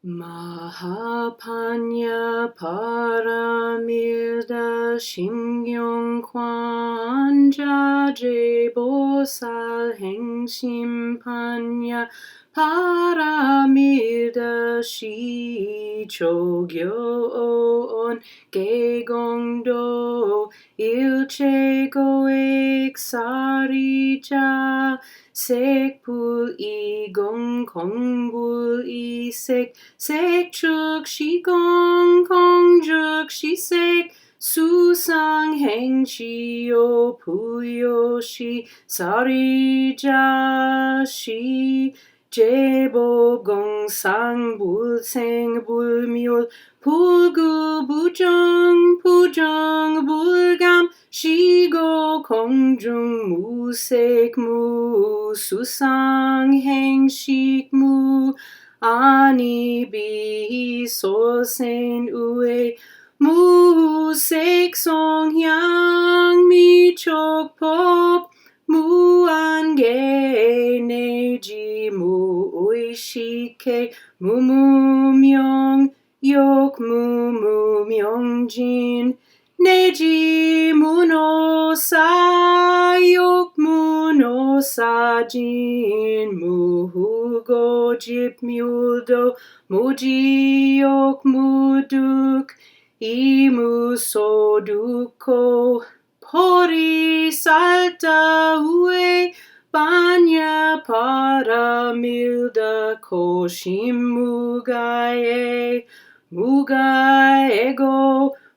Mahapanya paramilda shimgyongkwanja jebosal hengsimpanya paramilda shi chogyo on gegongdo ilche goek sarija sekpul igong kongbul isek sekchuk shigong kongjuk shisek susang heng shio puyo shi sarija shi jebo gong sang bul seng bul myul pulgu bujong pujong bulgam shigo kongjung musek mu susang heng shik mu ani bi sol sen ue mu sek song yang mi chok pop mu ange neji mu ui shike mu mu myong yok mu mu myong jin neji mu no sa yok mu no sa jin mu hu go jip myuldo mu ji yok mu duk I mu so duko pori salta ue banya para milda koshim mugae mugae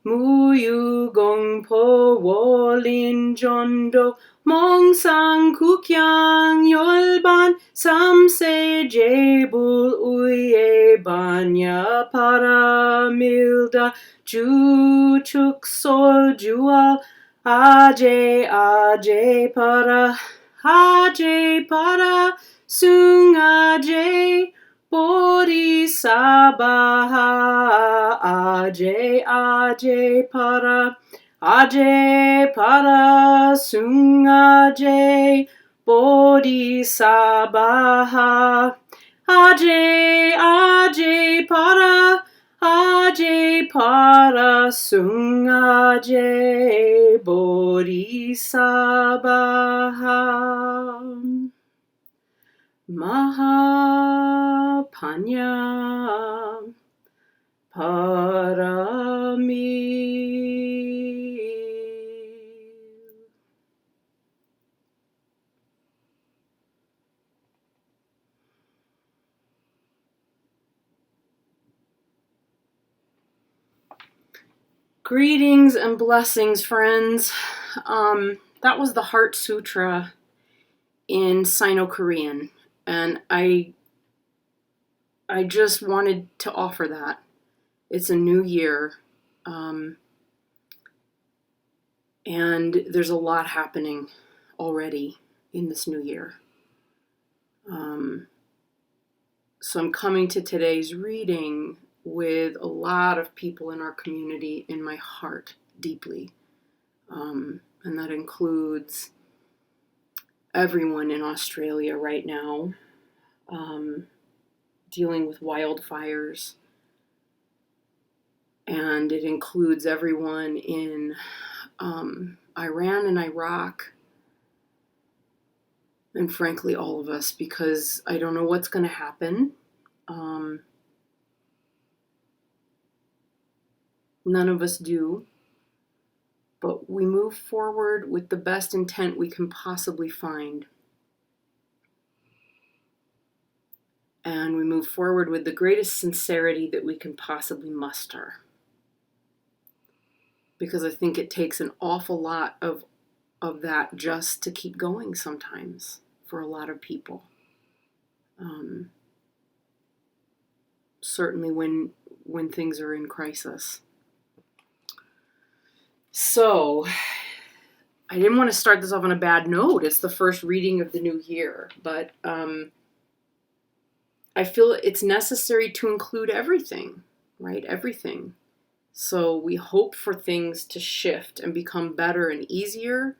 muyu gongpo wolin jondo mongsang kukyang yolban samse jebul uye banya para milda juchuk sol jual aje para sung aje bodhisattva aje para sung aje bodhisattva aje para sung aje bodhisattva Mahapanya paramil. Greetings and blessings, friends. That was the Heart Sutra in Sino-Korean, and I just wanted to offer that. It's a new year, and there's a lot happening already in this new year. So I'm coming to today's reading with a lot of people in our community in my heart deeply. And that includes everyone in Australia right now, dealing with wildfires. And it includes everyone in Iran and Iraq. And frankly, all of us, because I don't know what's going to happen. None of us do. But we move forward with the best intent we can possibly find. And we move forward with the greatest sincerity that we can possibly muster. Because I think it takes an awful lot of that just to keep going sometimes for a lot of people. Certainly when things are in crisis. So, I didn't want to start this off on a bad note. It's the first reading of the new year, but I feel it's necessary to include everything, right? Everything. So we hope for things to shift and become better and easier,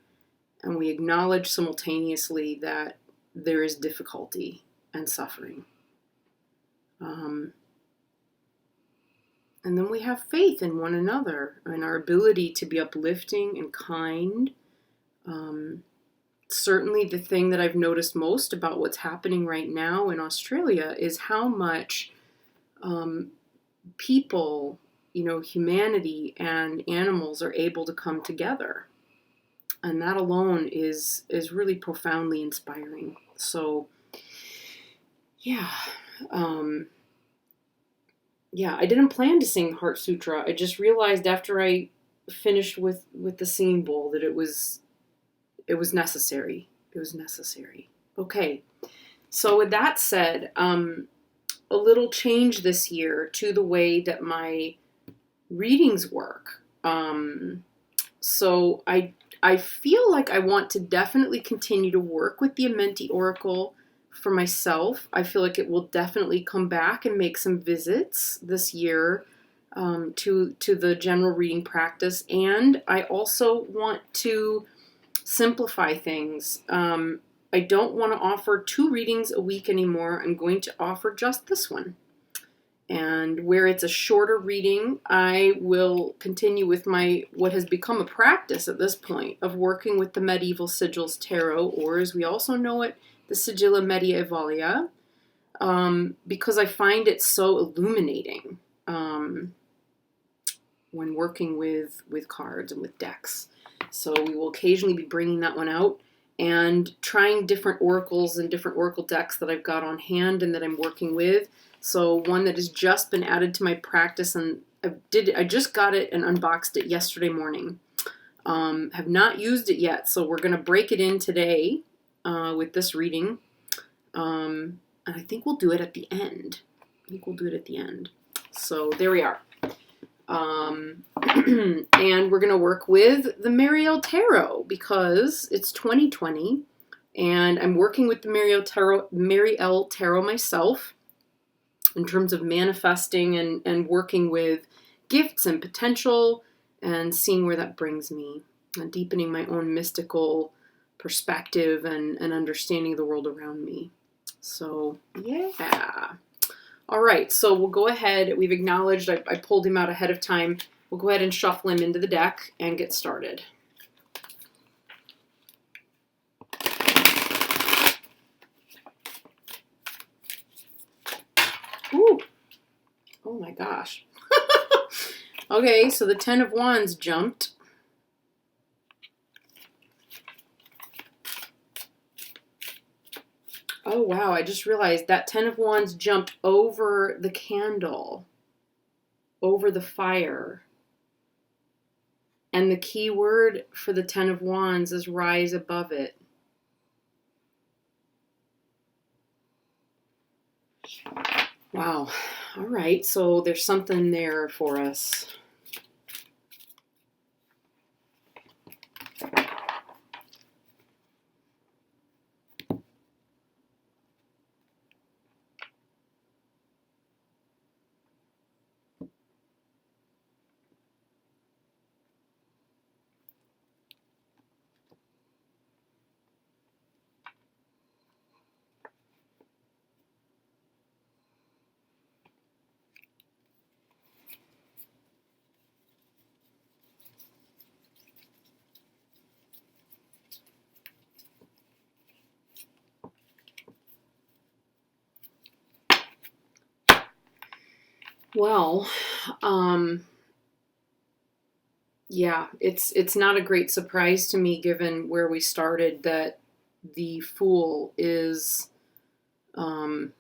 and we acknowledge simultaneously that there is difficulty and suffering. And then we have faith in one another and our ability to be uplifting and kind. Certainly the thing that I've noticed most about what's happening right now in Australia is how much people, humanity and animals are able to come together. And that alone is really profoundly inspiring. So, yeah. I didn't plan to sing Heart Sutra. I just realized after I finished with the singing bowl that it was necessary. It was necessary. Okay. So with that said, a little change this year to the way that my readings work. So I feel like I want to definitely continue to work with the Amenti Oracle for myself. I feel like it will definitely come back and make some visits this year to the general reading practice. And I also want to simplify things. I don't want to offer 2 readings a week anymore. I'm going to offer just this one. And where it's a shorter reading, I will continue with what has become a practice at this point of working with the Medieval Sigils Tarot, or as we also know it, the Sigilla Medievalia, because I find it so illuminating when working with cards and with decks. So we will occasionally be bringing that one out and trying different oracles and different oracle decks that I've got on hand and that I'm working with. So one that has just been added to my practice, and I just got it and unboxed it yesterday morning. Have not used it yet, so we're going to break it in today with this reading. And I think we'll do it at the end. So there we are. And we're going to work with the Mariel Tarot because it's 2020 and I'm working with the Mariel Tarot myself in terms of manifesting and working with gifts and potential and seeing where that brings me and deepening my own mystical perspective and understanding the world around me. So, yeah. All right, so we'll go ahead. We've acknowledged I pulled him out ahead of time. We'll go ahead and shuffle him into the deck and get started. Ooh. Oh my gosh. Okay, so the 10 of Wands jumped. Oh, wow, I just realized that 10 of Wands jumped over the candle, over the fire. And the key word for the 10 of Wands is rise above it. Wow. All right, so there's something there for us. Well, yeah, it's not a great surprise to me given where we started that the Fool is in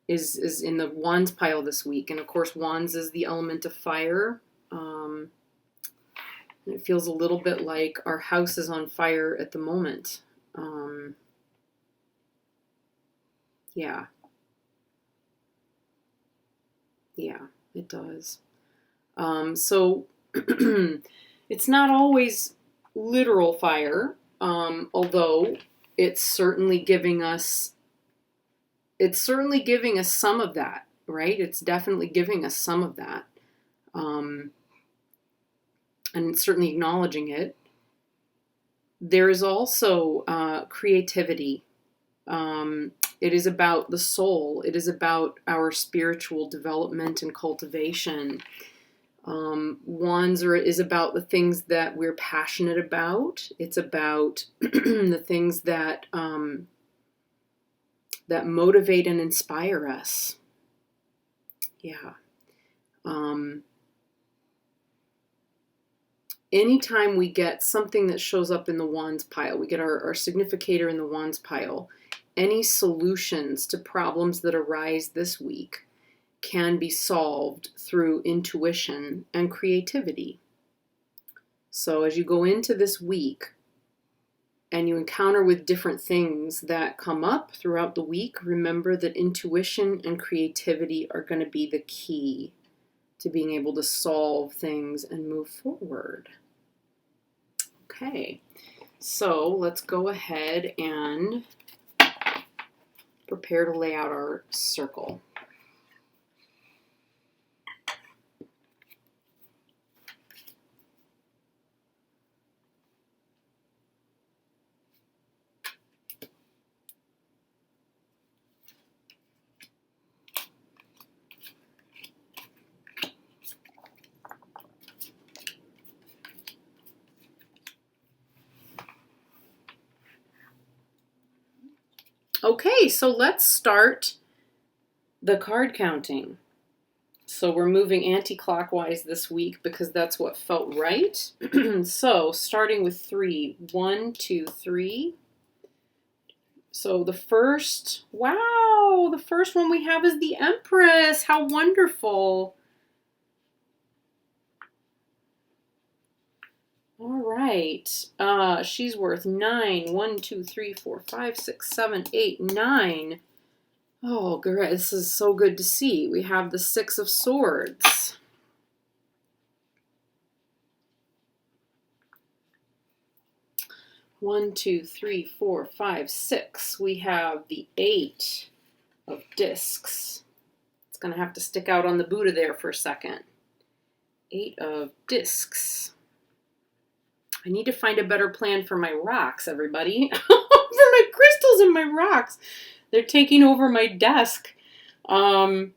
the Wands pile this week, and of course Wands is the element of fire. And it feels a little bit like our house is on fire at the moment. Yeah. Yeah, it does. So it's not always literal fire, although it's certainly giving us some of that, right? It's definitely giving us some of that. And it's certainly acknowledging it. There is also creativity. It is about the soul. It is about our spiritual development and cultivation. Wands is about the things that we're passionate about. It's about the things that that motivate and inspire us. Yeah. Anytime we get something that shows up in the Wands pile, we get our significator in the Wands pile, any solutions to problems that arise this week can be solved through intuition and creativity. So as you go into this week and you encounter with different things that come up throughout the week, remember that intuition and creativity are going to be the key to being able to solve things and move forward. Okay, so let's go ahead and prepare to lay out our circle. Okay, so let's start the card counting. So we're moving anti-clockwise this week because that's what felt right. So starting with 3, 1, 2, 3. So the first one we have is the Empress. How wonderful. All right. She's worth 9. 1, 2, 3, 4, 5, 6, 7, 8, 9. Oh, great. This is so good to see. We have the 6 of Swords. One, 2, 3, 4, 5, 6. We have the 8 of Discs. It's going to have to stick out on the Buddha there for a second. 8 of Discs. I need to find a better plan for my rocks, everybody. For my crystals and my rocks. They're taking over my desk. But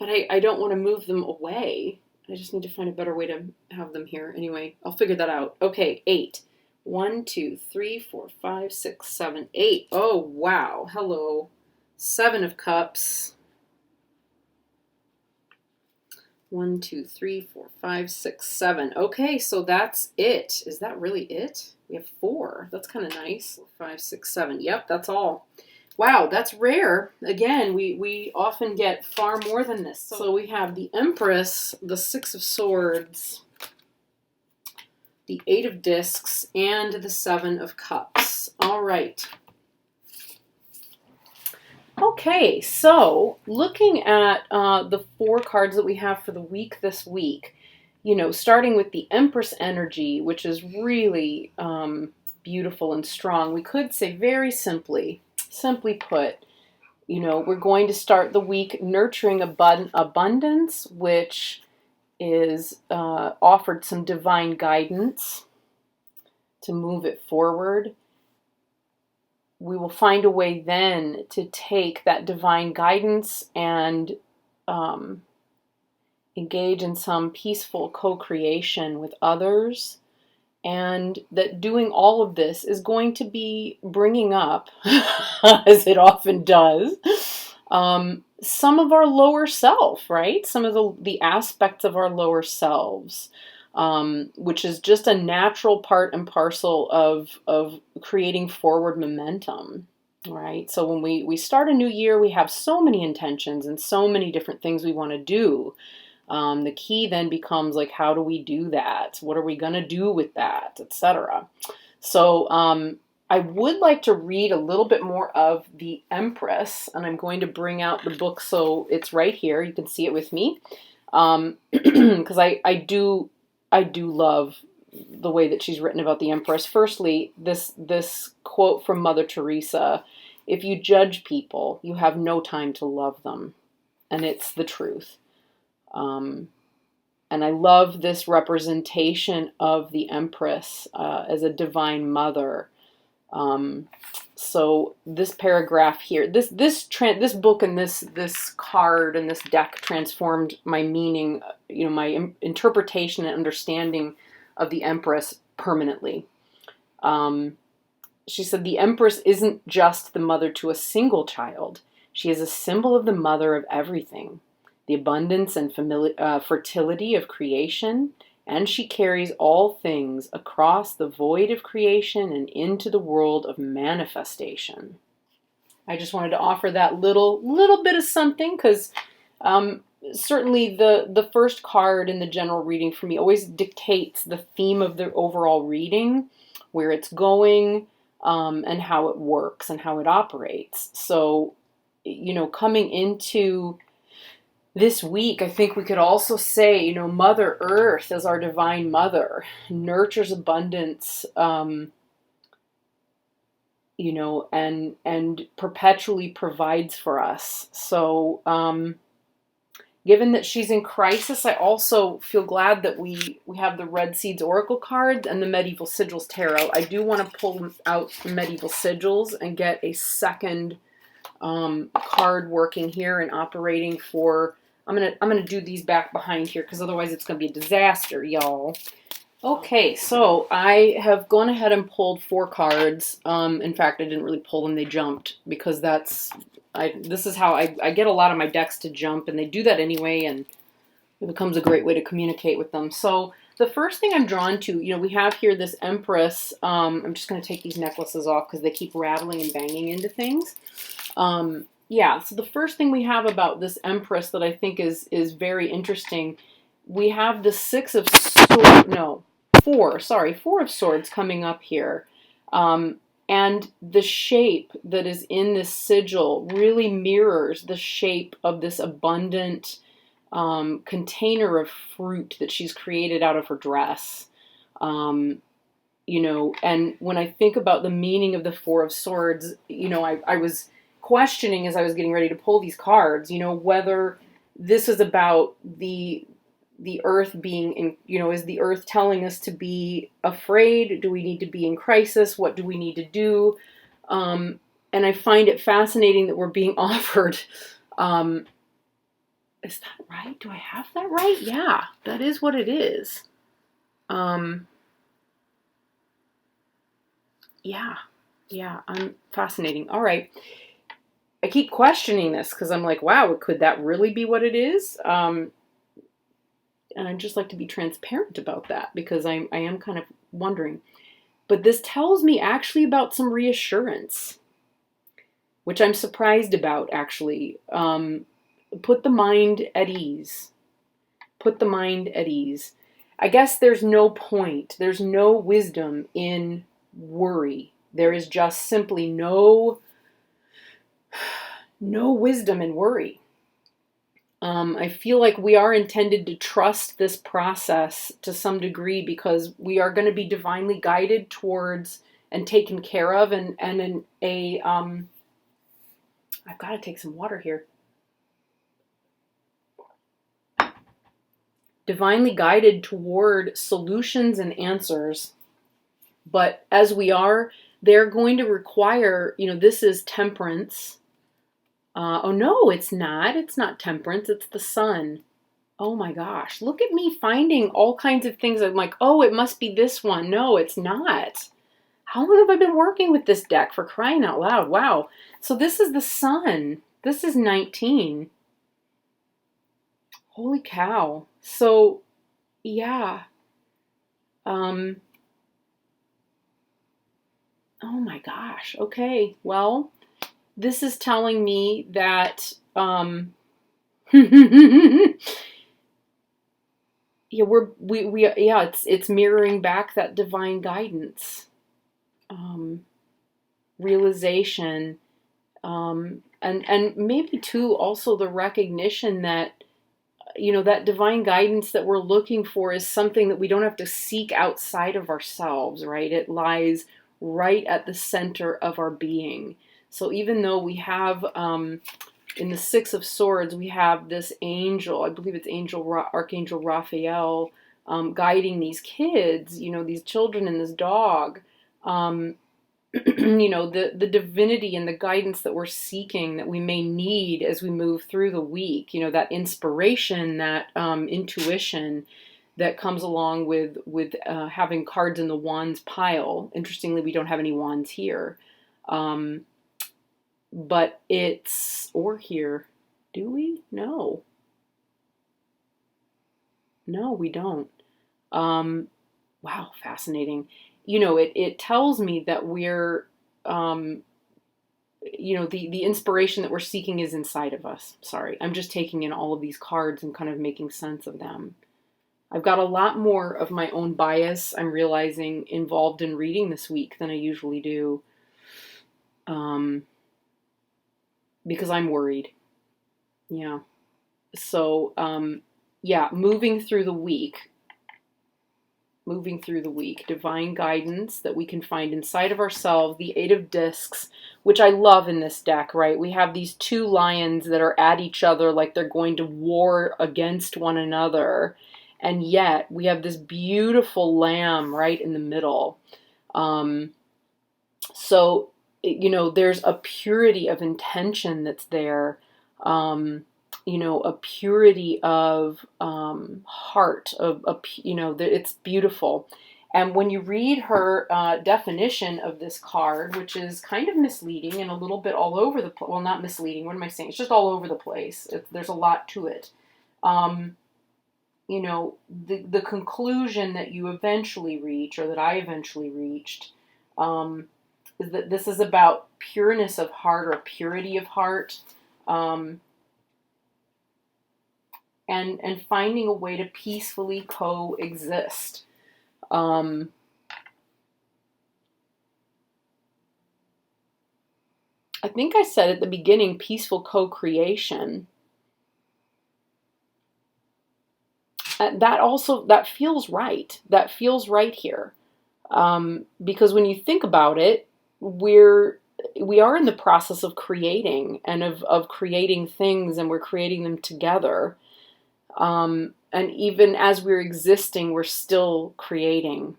I don't want to move them away. I just need to find a better way to have them here. Anyway, I'll figure that out. Okay, 8. 1, 2, 3, 4, 5, 6, 7, 8. Oh, wow. Hello. 7 of Cups. 1, 2, 3, 4, 5, 6, 7. Okay, so that's it. Is that really it? We have 4. That's kind of nice. 5, 6, 7. Yep, that's all. Wow, that's rare. Again, we often get far more than this. So we have the Empress, the 6 of Swords, the 8 of Discs, and the 7 of Cups. All right. Okay, so looking at the 4 cards that we have for the week this week, starting with the Empress energy, which is really beautiful and strong, we could say very simply put, we're going to start the week nurturing abundance, which is offered some divine guidance to move it forward. We will find a way then to take that divine guidance and engage in some peaceful co-creation with others. And that doing all of this is going to be bringing up, as it often does, some of our lower self, right? Some of the aspects of our lower selves, which is just a natural part and parcel of creating forward momentum, right? So when we start a new year, we have so many intentions and so many different things we want to do. The key then becomes like, how do we do that? What are we going to do with that, etc. So I would like to read a little bit more of the Empress, and I'm going to bring out the book so it's right here. You can see it with me, because I do love the way that she's written about the Empress. Firstly, this quote from Mother Teresa: "If you judge people, you have no time to love them," and it's the truth. And I love this representation of the Empress as a divine mother. So this paragraph here, this book and this card and this deck transformed my meaning, my interpretation and understanding of the Empress permanently. She said the Empress isn't just the mother to a single child. She is a symbol of the mother of everything, the abundance and fertility of creation, and she carries all things across the void of creation and into the world of manifestation. I just wanted to offer that little bit of something, because certainly the first card in the general reading for me always dictates the theme of the overall reading, where it's going, and how it works and how it operates. So, coming into this week, I think we could also say, Mother Earth as our divine mother nurtures abundance, and perpetually provides for us. So, given that she's in crisis, I also feel glad that we have the Red Seeds Oracle card and the Medieval Sigils Tarot. I do want to pull out the Medieval Sigils and get a second card working here and operating for. I'm gonna do these back behind here, because otherwise it's gonna be a disaster, y'all. Okay, so I have gone ahead and pulled 4 cards. In fact, I didn't really pull them; they jumped, because this is how I get a lot of my decks to jump, and they do that anyway, and it becomes a great way to communicate with them. So the first thing I'm drawn to, we have here this Empress. I'm just going to take these necklaces off because they keep rattling and banging into things. So the first thing we have about this Empress that I think is very interesting, we have the Four of Swords coming up here. And the shape that is in this sigil really mirrors the shape of this abundant container of fruit that she's created out of her dress. And when I think about the meaning of the Four of Swords, I was questioning as I was getting ready to pull these cards, whether this is about the earth being in, is the earth telling us to be afraid? Do we need to be in crisis? What do we need to do? And I find it fascinating that we're being offered. Is that right? Do I have that right? Yeah, that is what it is. Yeah, I'm fascinating. All right. I keep questioning this because I'm like, wow, could that really be what it is? And I'd just like to be transparent about that, because I am kind of wondering. But this tells me actually about some reassurance, which I'm surprised about, actually. Put the mind at ease. Put the mind at ease. I guess there's no point, there's no wisdom in worry. There is just simply no wisdom in worry. I feel like we are intended to trust this process to some degree, because we are going to be divinely guided towards and taken care of, and in a I've got to take some water here. Divinely guided toward solutions and answers. But as we are, they're going to require, this is Temperance. Oh no, it's not. It's not Temperance. It's the Sun. Oh my gosh. Look at me finding all kinds of things. I'm like, oh, it must be this one. No, it's not. How long have I been working with this deck, for crying out loud? Wow. So this is the Sun. This is 19. Holy cow. So, yeah. Oh my gosh. Okay. Well, this is telling me that, it's mirroring back that divine guidance, realization, and maybe too also the recognition that, that divine guidance that we're looking for is something that we don't have to seek outside of ourselves, right? It lies right at the center of our being. So even though we have, in the Six of Swords, we have this angel, I believe it's Archangel Raphael, guiding these kids, these children and this dog. the divinity and the guidance that we're seeking, that we may need as we move through the week, that inspiration, that intuition that comes along with having cards in the wands pile. Interestingly, we don't have any wands here. But or here. Do we? No. No, we don't. Wow, fascinating. It tells me that we're, the inspiration that we're seeking is inside of us. Sorry, I'm just taking in all of these cards and kind of making sense of them. I've got a lot more of my own bias, I'm realizing, involved in reading this week than I usually do. Because I'm worried. Yeah. So, moving through the week, divine guidance that we can find inside of ourselves, the Eight of Discs, which I love in this deck, right? We have these two lions that are at each other like they're going to war against one another. And yet we have this beautiful lamb right in the middle. So, there's a purity of intention that's there. A purity of heart, it's beautiful. And when you read her definition of this card, which is kind of misleading and a little bit all over the place, well, not misleading, what am I saying? It's just all over the place. There's a lot to it. The conclusion that you eventually reach, or that I eventually reached, is that this is about pureness of heart, or purity of heart. And finding a way to peacefully coexist. I think I said at the beginning, peaceful co-creation. That feels right. That feels right here. Because when you think about it, we are in the process of creating, and of creating things, and we're creating them together. And even as we're existing, we're still creating.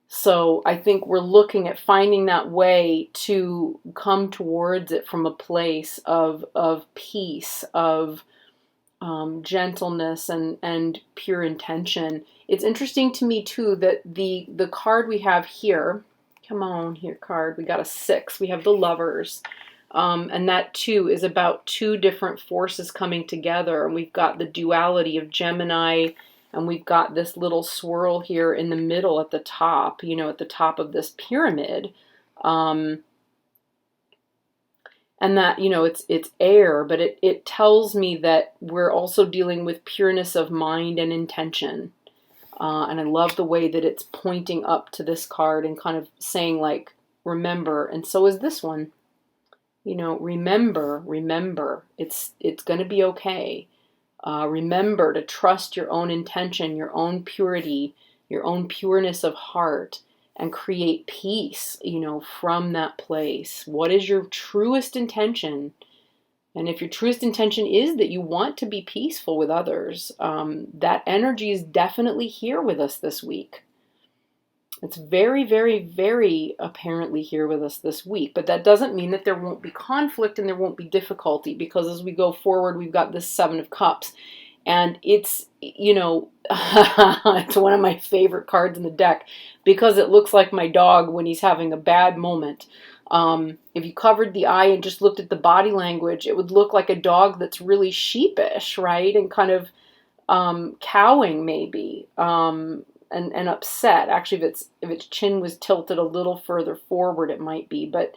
So I think we're looking at finding that way to come towards it from a place of peace, of gentleness, and pure intention. It's interesting to me too that the card we have here, come on here card, we got a 6. We have the Lovers. And that too is about two different forces coming together. And we've got the duality of Gemini, and we've got this little swirl here in the middle at the top, at the top of this pyramid. And that, it's air, but it tells me that we're also dealing with pureness of mind and intention. And I love the way that it's pointing up to this card and kind of saying, like, remember. And so is this one. Remember, it's going to be okay. Remember to trust your own intention, your own purity, your own pureness of heart, and create peace, from that place. What is your truest intention? And if your truest intention is that you want to be peaceful with others, that energy is definitely here with us this week. It's very, very, very apparently here with us this week. But that doesn't mean that there won't be conflict and there won't be difficulty, because as we go forward, we've got this 7 of Cups. And it's, it's one of my favorite cards in the deck, because it looks like my dog when he's having a bad moment. If you covered the eye and just looked at the body language, it would look like a dog that's really sheepish, right? And kind of cowing maybe. And upset. Actually, if its chin was tilted a little further forward, it might be. But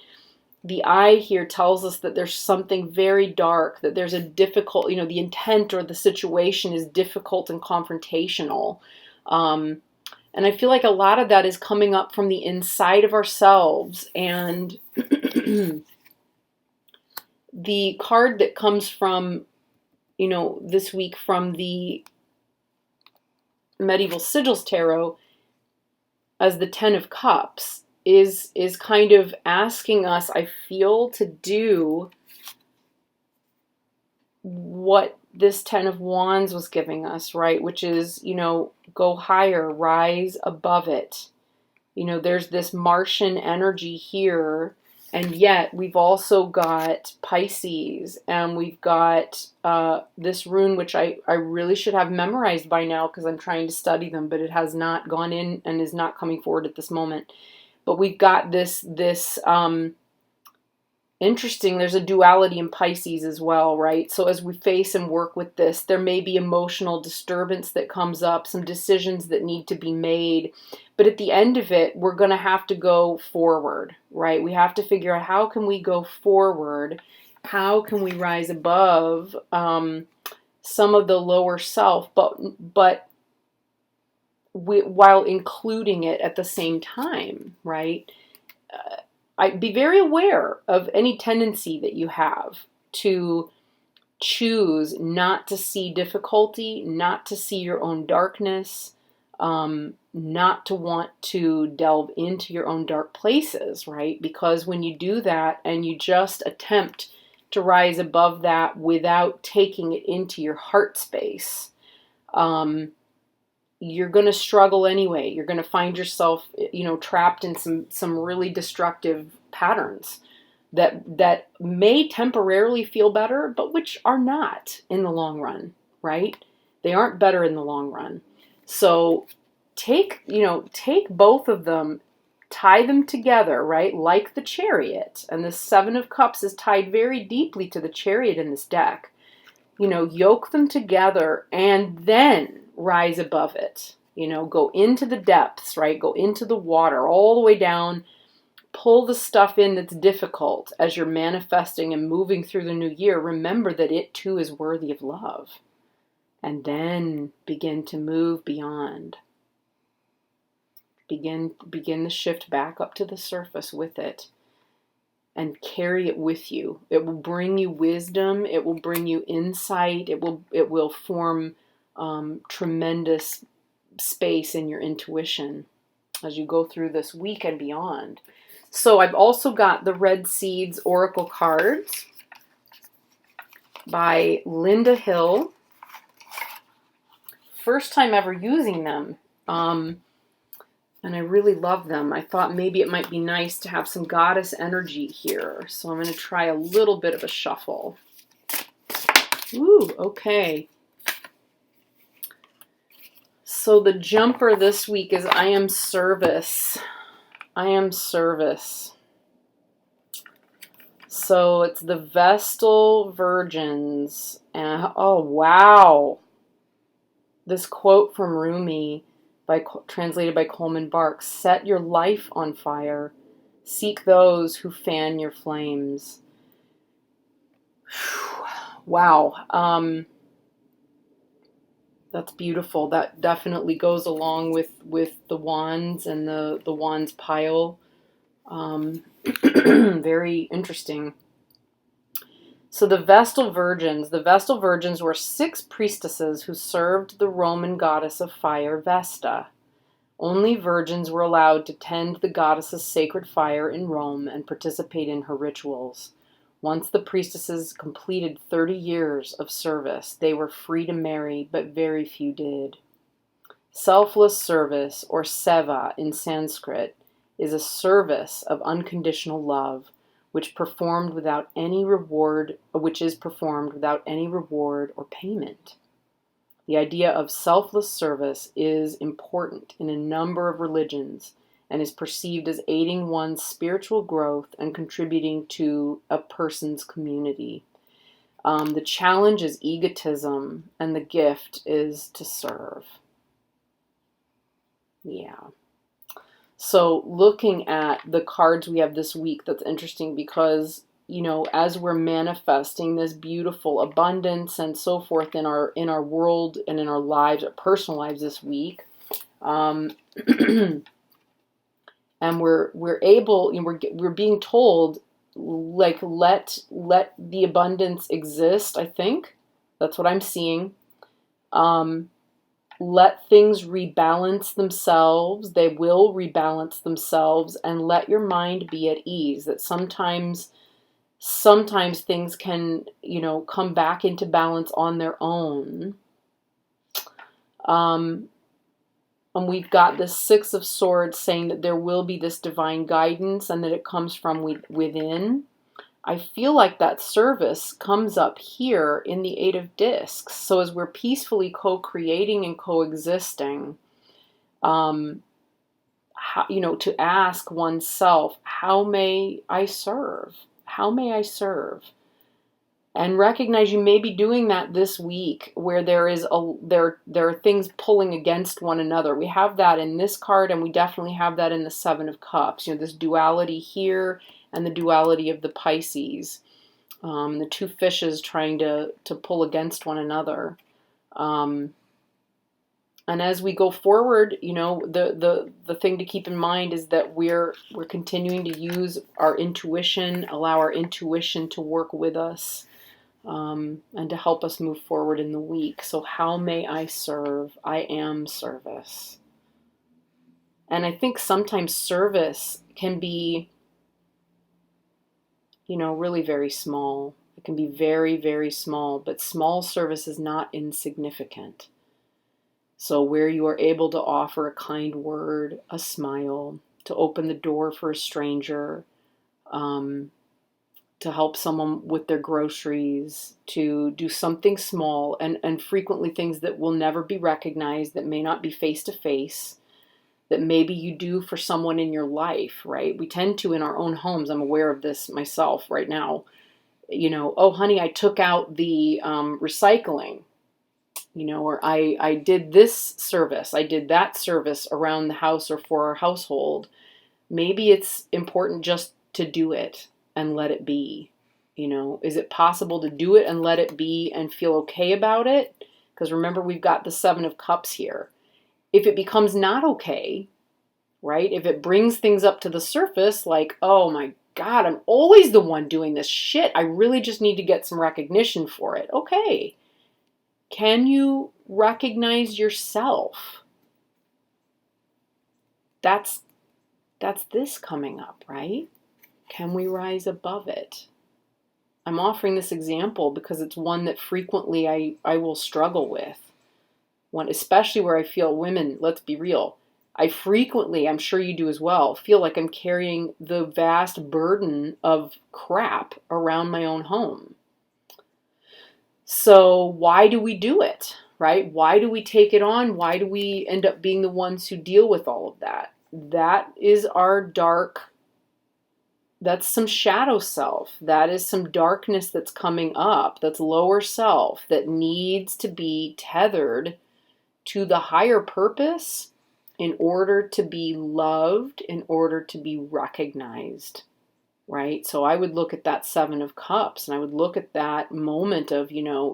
the eye here tells us that there's something very dark, that there's a difficult, the intent or the situation is difficult and confrontational. And I feel like a lot of that is coming up from the inside of ourselves. And the card that comes from, this week from the Medieval Sigils Tarot as the 10 of Cups is kind of asking us, I feel, to do what this 10 of Wands was giving us, right? Which is, go higher, rise above it. There's this Martian energy here, and yet we've also got Pisces, and we've got this rune, which I really should have memorized by now because I'm trying to study them, but it has not gone in and is not coming forward at this moment. But we've got this interesting, there's a duality in Pisces as well, right? So as we face and work with this, there may be emotional disturbance that comes up, some decisions that need to be made. But at the end of it, we're going to have to go forward, right? We have to figure out, how can we go forward? How can we rise above some of the lower self, but while including it at the same time, right? I'd be very aware of any tendency that you have to choose not to see difficulty, not to see your own darkness, not to want to delve into your own dark places, right? Because when you do that and you just attempt to rise above that without taking it into your heart space, you're going to struggle anyway. You're going to find yourself, trapped in some really destructive patterns that may temporarily feel better, but which are not in the long run, right? They aren't better in the long run. So take both of them, tie them together, right? Like the Chariot. And the Seven of Cups is tied very deeply to the Chariot in this deck. Yoke them together and then rise above it. Go into the depths, right? Go into the water all the way down. Pull the stuff in that's difficult as you're manifesting and moving through the new year. Remember that it too is worthy of love. And then begin to move beyond. Begin the shift back up to the surface with it. And carry it with you. It will bring you wisdom. It will bring you insight. It will form tremendous space in your intuition as you go through this week and beyond. So I've also got the Red Seeds Oracle cards by Linda Hill. First time ever using them. And I really love them. I thought maybe it might be nice to have some goddess energy here. So I'm going to try a little bit of a shuffle. Ooh, okay. So the jumper this week is I am service. I am service. So it's the Vestal Virgins. And oh, wow. This quote from Rumi, translated by Coleman Barks: set your life on fire. Seek those who fan your flames. Wow. That's beautiful. That definitely goes along with the wands and the wands pile. Very interesting. So the Vestal Virgins were 6 priestesses who served the Roman goddess of fire, Vesta. Only virgins were allowed to tend the goddess's sacred fire in Rome and participate in her rituals. Once the priestesses completed 30 years of service, they were free to marry, but very few did. Selfless service, or seva in Sanskrit, is a service of unconditional love, which is performed without any reward or payment. The idea of selfless service is important in a number of religions and is perceived as aiding one's spiritual growth and contributing to a person's community. The challenge is egotism, and the gift is to serve. Yeah. So looking at the cards we have this week, that's interesting because, as we're manifesting this beautiful abundance and so forth in our world and in our lives, our personal lives this week, and we're able, we're being told, like, let the abundance exist. I think that's what I'm seeing. Let things rebalance themselves. They will rebalance themselves, and let your mind be at ease. That sometimes things can, come back into balance on their own. And we've got this Six of Swords saying that there will be this divine guidance and that it comes from within. I feel like that service comes up here in the Eight of Discs. So as we're peacefully co-creating and coexisting, to ask oneself, how may I serve? How may I serve? And recognize you may be doing that this week where there are things pulling against one another. We have that in this card, and we definitely have that in the Seven of Cups. This duality here and the duality of the Pisces. The two fishes trying to pull against one another. And as we go forward, the thing to keep in mind is that we're continuing to use our intuition, allow our intuition to work with us, and to help us move forward in the week. So how may I serve? I am service. And I think sometimes service can be, really very small. It can be very, very small, but small service is not insignificant. So where you are able to offer a kind word, a smile, to open the door for a stranger, to help someone with their groceries, to do something small, and frequently things that will never be recognized, that may not be face-to-face, that maybe you do for someone in your life, right? We tend to in our own homes, I'm aware of this myself right now, oh honey, I took out the recycling, or I did this service, I did that service around the house or for our household. Maybe it's important just to do it and let it be. Is it possible to do it and let it be and feel okay about it? Because remember, we've got the Seven of Cups here. If it becomes not okay, right? If it brings things up to the surface, like, oh my God, I'm always the one doing this shit. I really just need to get some recognition for it. Okay. Can you recognize yourself? That's this coming up, right? Can we rise above it? I'm offering this example because it's one that frequently I will struggle with. Especially where I feel women, let's be real, I frequently, I'm sure you do as well, feel like I'm carrying the vast burden of crap around my own home. So why do we do it, right? Why do we take it on? Why do we end up being the ones who deal with all of that? That is that's some shadow self. That is some darkness that's coming up, that's lower self, that needs to be tethered to the higher purpose in order to be loved, in order to be recognized, right? So I would look at that Seven of Cups and I would look at that moment of,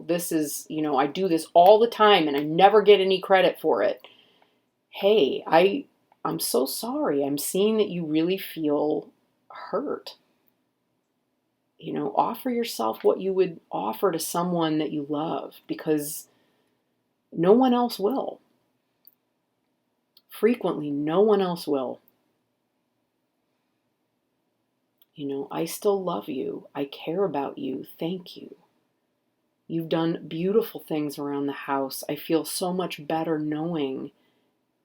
this is, I do this all the time and I never get any credit for it. Hey, I'm so sorry. I'm seeing that you really feel hurt. Offer yourself what you would offer to someone that you love, because no one else will. Frequently, no one else will. I still love you. I care about you. Thank you. You've done beautiful things around the house. I feel so much better knowing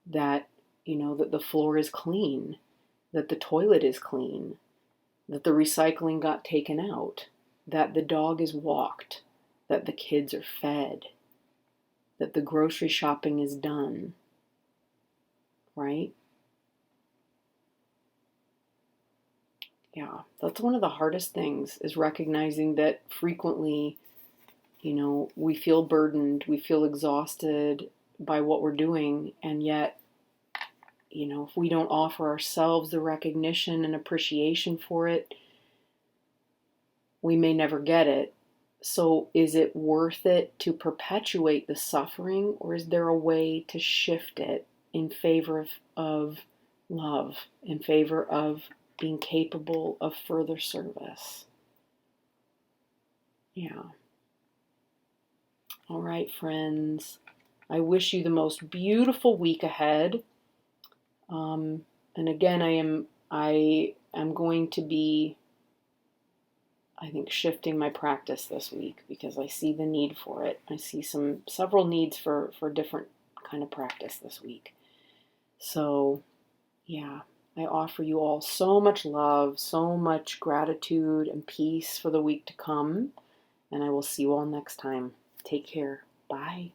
that, that the floor is clean, that the toilet is clean, that the recycling got taken out, that the dog is walked, that the kids are fed, that the grocery shopping is done, right? Yeah, that's one of the hardest things, is recognizing that frequently, we feel burdened, we feel exhausted by what we're doing, and yet, if we don't offer ourselves the recognition and appreciation for it, we may never get it. So is it worth it to perpetuate the suffering, or is there a way to shift it in favor of love, in favor of being capable of further service? Yeah. All right, friends. I wish you the most beautiful week ahead. And again, I am going to be, I think, shifting my practice this week because I see the need for it. I see several needs for different kind of practice this week. So, yeah, I offer you all so much love, so much gratitude and peace for the week to come. And I will see you all next time. Take care. Bye.